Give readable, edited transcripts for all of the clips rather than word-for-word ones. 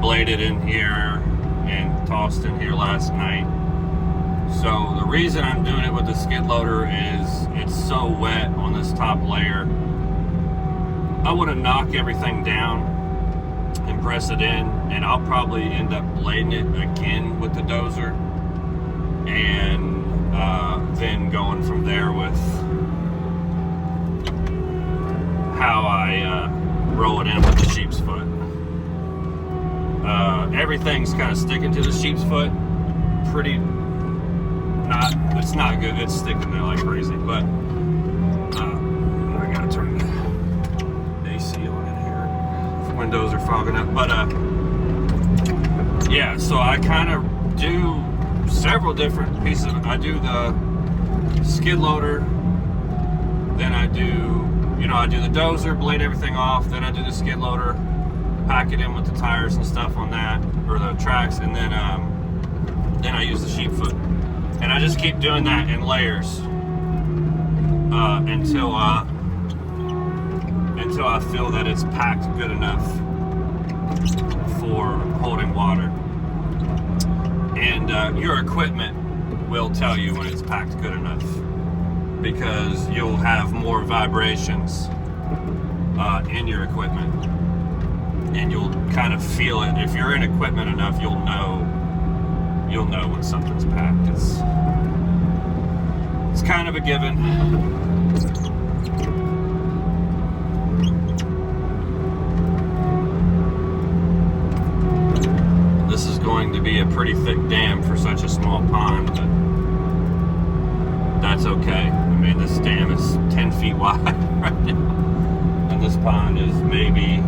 Bladed in here and tossed in here last night. So the reason I'm doing it with the skid loader is it's so wet on this top layer. I want to knock everything down and press it in, and I'll probably end up blading it again with the dozer, and then going from there with how I roll it in with the sheep's foot. Everything's kind of sticking to the sheep's foot. It's not good. It's sticking there like crazy. But I gotta turn the AC on in here. The windows are fogging up. But yeah, so I kind of do several different pieces of it. I do the skid loader, then I do the dozer, blade everything off, then I do the skid loader, pack it in with the tires and stuff on that, or the tracks, and then I use the sheep foot, and I just keep doing that in layers until I feel that it's packed good enough for holding water. And your equipment will tell you when it's packed good enough, because you'll have more vibrations in your equipment. And you'll kind of feel it. If you're in equipment enough, you'll know when something's packed. It's kind of a given. This is going to be a pretty thick dam for such a small pond, but that's okay. I mean, this dam is 10 feet wide right now, and this pond is maybe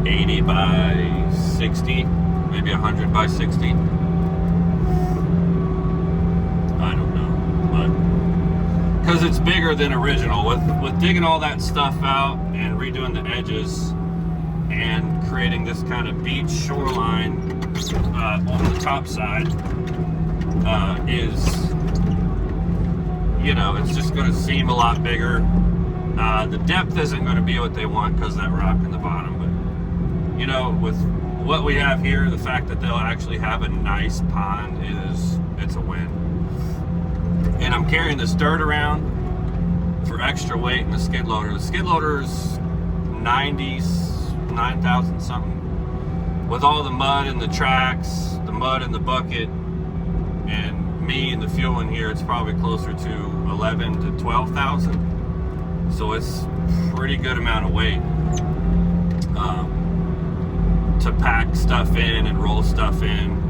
80 by 60, maybe 100 by 60. I don't know, but because it's bigger than original. With digging all that stuff out and redoing the edges and creating this kind of beach shoreline on the top side, it's just going to seem a lot bigger. The depth isn't going to be what they want because of that rock in the bottom, but with what we have here, the fact that they'll actually have a nice pond it's a win. And I'm carrying this dirt around for extra weight in the skid loader. The skid loader's 9,000 something. With all the mud in the tracks, the mud in the bucket, and me and the fuel in here, it's probably closer to 11 to 12,000. So it's pretty good amount of weight to pack stuff in and roll stuff in.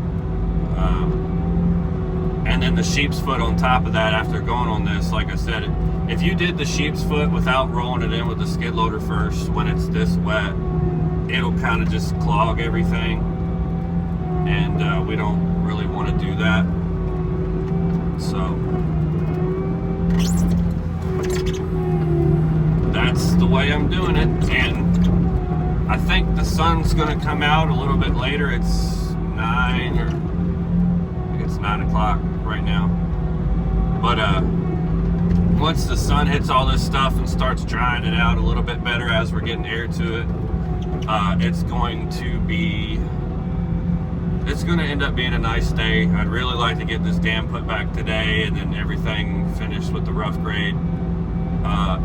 And then the sheep's foot on top of that, after going on this, like I said, if you did the sheep's foot without rolling it in with the skid loader first, when it's this wet, it'll kind of just clog everything, and we don't really want to do that. So that's the way I'm doing it. And I think the sun's going to come out a little bit later. It's 9 o'clock right now. But once the sun hits all this stuff and starts drying it out a little bit better as we're getting air to it, it's going to end up being a nice day. I'd really like to get this dam put back today, and then everything finished with the rough grade.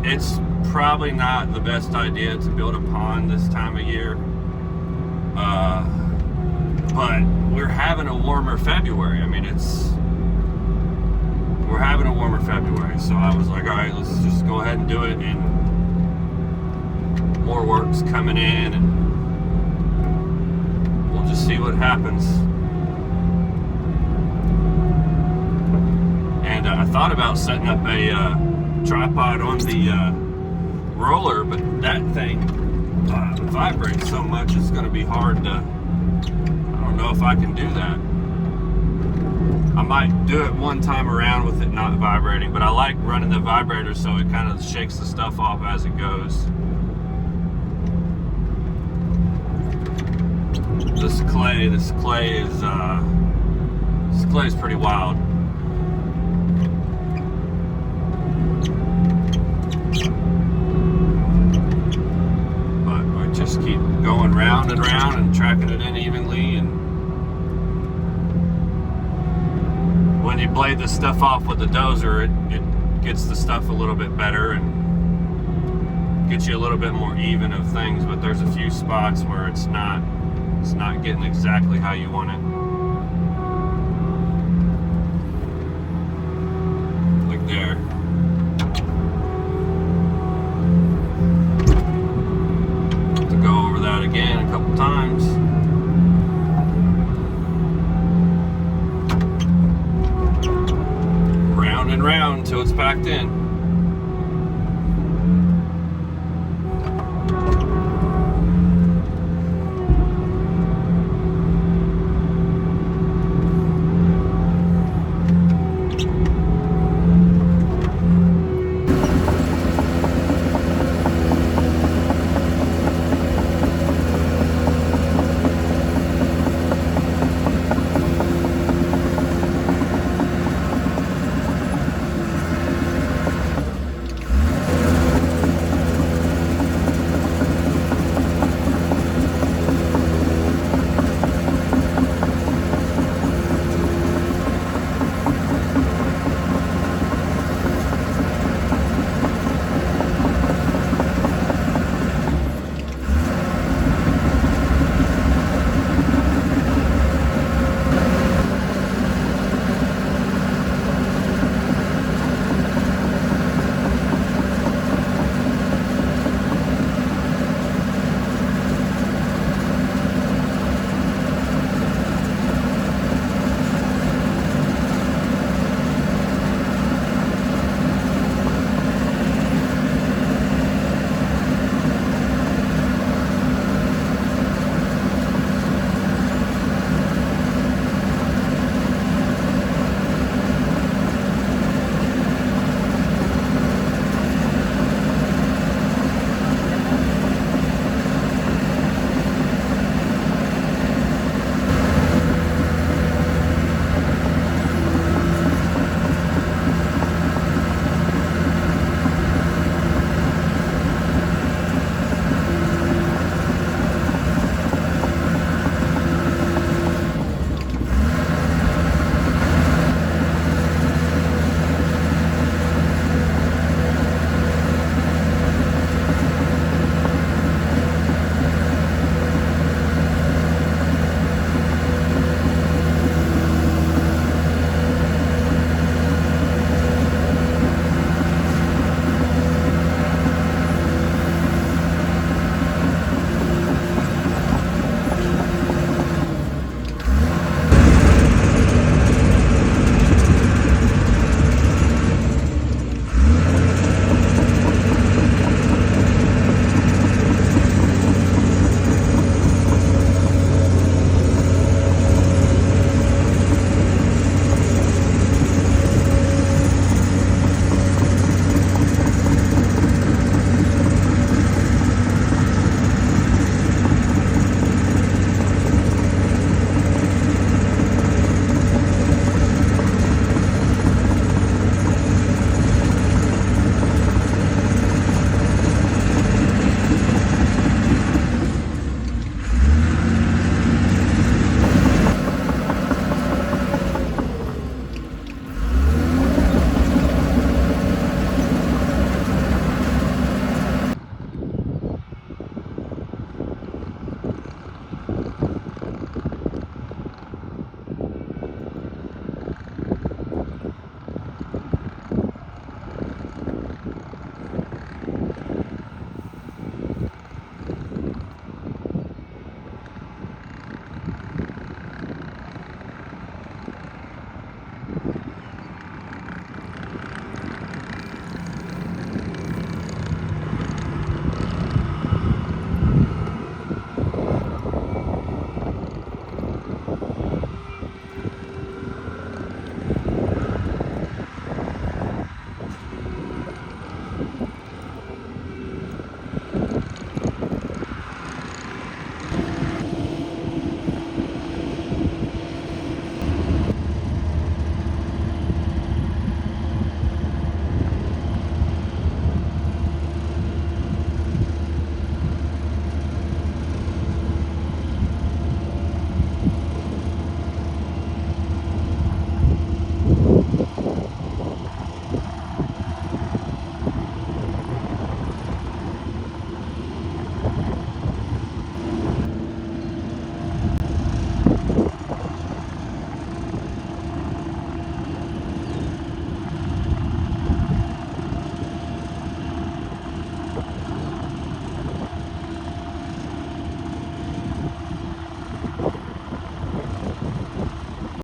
It's probably not the best idea to build a pond this time of year, but we're having a warmer February. I mean, we're having a warmer February, so I was like, all right, let's just go ahead and do it, and more work's coming in, and we'll just see what happens. And I thought about setting up a tripod on the roller, but that thing vibrates so much, it's going to be hard to, I don't know if I can do that. I might do it one time around with it not vibrating, but I like running the vibrator so it kind of shakes the stuff off as it goes. This clay is pretty wild. But we just keep going round and round and tracking it in evenly, and when you blade this stuff off with the dozer, it gets the stuff a little bit better and gets you a little bit more even of things, but there's a few spots where it's not getting exactly how you want it. Like there. To go over that again a couple times. Round and round until it's packed in.